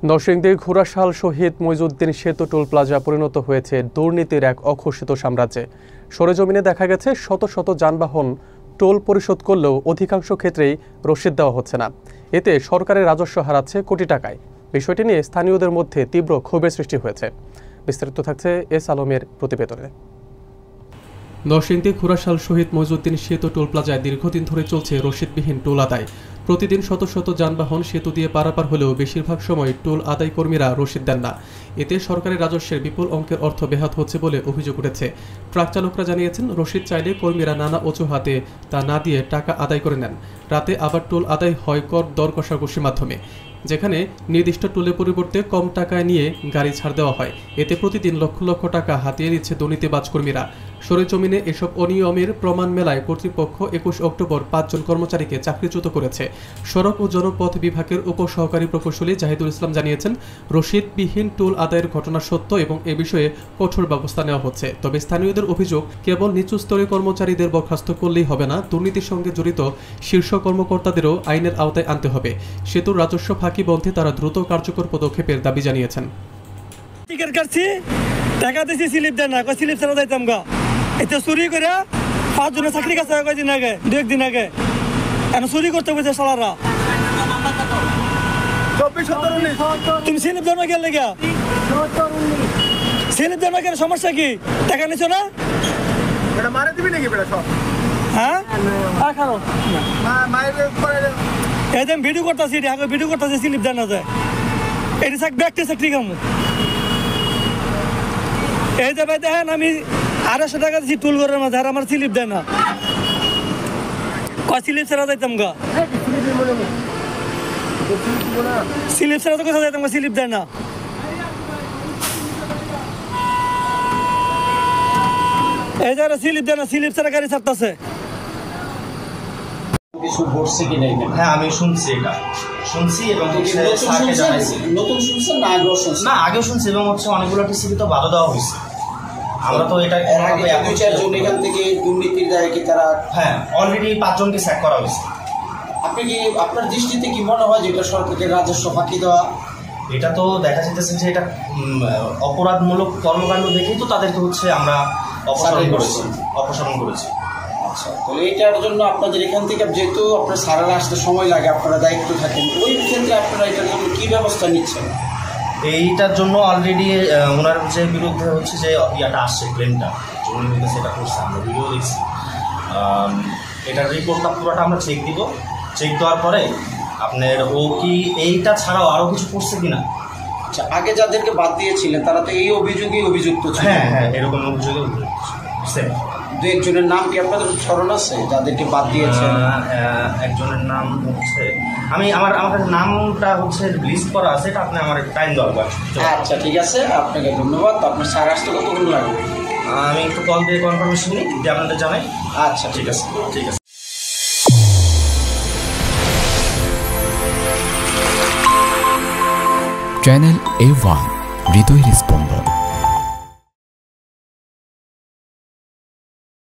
নরসিংদীর ঘোড়াশাল শহীদ মইজুদ্দিন সেতু toll plaza পরিণত হয়েছে দুর্নীতির এক অঘোষিত সাম্রাজ্যে। সরেজমিনে দেখা গেছে শত শত যানবাহন টোল পরিশোধ করলেও অধিকাংশ ক্ষেত্রেই রসিদ দেওয়া হচ্ছে না। এতে সরকারের রাজস্ব হারাচ্ছে কোটি টাকায়। বিষয়টি নিয়ে স্থানীয়দের মধ্যে তীব্র ক্ষোভের সৃষ্টি হয়েছে। বিস্তারিত থাকছে এস আলমের প্রতিবেদনে। নরসিংদী ঘোড়াশাল শহীদ মইজুদ্দিন সেতু টোল প্লাজায় দীর্ঘদিন ধরে চলছে রসিদবিহীন টোল আদায়। প্রতিদিন শত শত যানবাহন সেতু দিয়ে পারাপার হলেও বেশিরভাগ সময় টোল আদায় কর্মীরা রসিদ দেন না। এতে সরকারের রাজস্বের বিপুল অঙ্কের অর্থ ব্যাহত হচ্ছে বলে অভিযোগ উঠেছে। ট্রাক চালকরা জানিয়েছেন, রসিদ চাইলে কর্মীরা নানা অজুহাতে তা না দিয়ে টাকা আদায় করে নেন। রাতে আবার টোল আদায় হয় কর দর কষাকষির মাধ্যমে, যেখানে নির্দিষ্ট টোলের পরিবর্তে কম টাকায় নিয়ে গাড়ি ছাড় দেওয়া হয়। এতে প্রতিদিন লক্ষ লক্ষ টাকা হাতিয়ে নিচ্ছে দুর্নীতিবাজ কর্মীরা। সরেজমিনে এসব অনিয়মের প্রমাণ মেলায় কর্তৃপক্ষ 21 অক্টোবর 5 জন কর্মচারীকে চাকরিচ্যুত করেছে। সড়ক ও জনপথ বিভাগের উপসহকারী প্রকৌশলী জাহিদুল ইসলাম জানিয়েছেন, রসিদবিহীন টোল আদায়ের ঘটনা সত্য এবং এ বিষয়ে কঠোর ব্যবস্থা নেওয়া হচ্ছে। তবে স্থানীয়দের অভিযোগ, কেবল নিচু স্তরের কর্মচারীদের বরখাস্ত করলেই হবে না, দুর্নীতির সঙ্গে জড়িত শীর্ষ কর্মকর্তাদেরও আইনের আওতায় আনতে হবে। সেতুর রাজস্ব ফাঁকি বন্ধে তারা দ্রুত কার্যকর পদক্ষেপের দাবি জানিয়েছেন। টিকিট কাটছি, টাকা দিছি, স্লিপ দেন না, স্লিপ ছাড়া যাইতাম গা। এতে চুরি করে 5 জনের চাকরি কাছে কয়েকদিন আগে, 2 দিন আগে এখন চুরি করতে বলছে সালারা। তুমি স্লিপ দেন না গেলে গা, স্লিপ দেন না গেলে সমস্যা কি? টাকা নিছো না? হ্যাঁ, একদম ভিডিও করতেছি, ভিডিও করতেছি, স্লিপ দেন না যায়। এটি ব্যাগটি চাকরি কামু। এই যে ভাই দেখেন, আমি 250 টাকা দিচ্ছি টুল ঘরের মাঝে, আর আমার স্লিপ দেয় না। স্লিপ ছাড়া যাইতাম গা, স্লিপ ছাড়া তো কোথাও যাইতাম গা, স্লিপ দেয় না। এই যে স্লিপ দেয় না, স্লিপ ছাড়া গাড়ি ছাড়তেছে। হ্যাঁ, আমি শুনছি, এটা শুনছি এবং নতুন শুনছেন না আগেও শুনছি এবং অনেকগুলো টিসিপি তো বাধা দেওয়া হয়েছে। আমরা তো এটা 2-4 জন এখান থেকে দুর্নীতির দায়ে কি তারা, হ্যাঁ, অলরেডি 5 জনকে স্যাক করা হয়েছে। আপনি কি, আপনার দৃষ্টিতে কি মনে হয় যে এটা সরকারের রাজস্ব ফাঁকি দেওয়া? এটা তো দেখা যাচ্ছে যে এটা অপরাধমূলক কর্মকাণ্ড দেখেই তো তাদেরকে আমরা অপসারণ করেছি। আচ্ছা, তাহলে এইটার জন্য আপনাদের এখান থেকে, যেহেতু আপনার সারারা আসতে সময় লাগে, আপনারা দায়িত্ব থাকেন, ওই ক্ষেত্রে আপনারা এটার জন্য কী ব্যবস্থা নিচ্ছেন? এইটার জন্য অলরেডি ওনার যে বিরুদ্ধে যে ইয়াটা আসছে, ক্লেমটা সেটা করছে, আমরা ভিডিও দেখছি। এটার রিপোর্টটা পুরোটা আমরা চেক দিব। চেক দেওয়ার পরে আপনার ও কি এইটা ছাড়াও আরও কিছু করছে কিনা। আচ্ছা, আগে যাদেরকে বাদ দিয়েছিলেন তারা তো এই অভিযোগেই অভিযুক্ত ছিল? হ্যাঁ, এরকম অভিযোগে সেম। 2-1 জনের নাম কি আপনাদের স্মরণ আছে যাদেরকে বাদ দিয়েছেন? একজনের নাম আমার নামটা লিস্ট করা আছে, এটা আপনি আমার টাইম দরকার। আচ্ছা, ঠিক আছে, আপনাকে ধন্যবাদ। আপনার স্যার আসতে কতক্ষণ লাগবে? আমি একটু কল দিয়ে কনফার্মেশন নিই, যদি আপনাদের জানাই। আচ্ছা, ঠিক আছে, ঠিক আছে। চ্যানেল A1 হৃদয়ের স্পন্দন।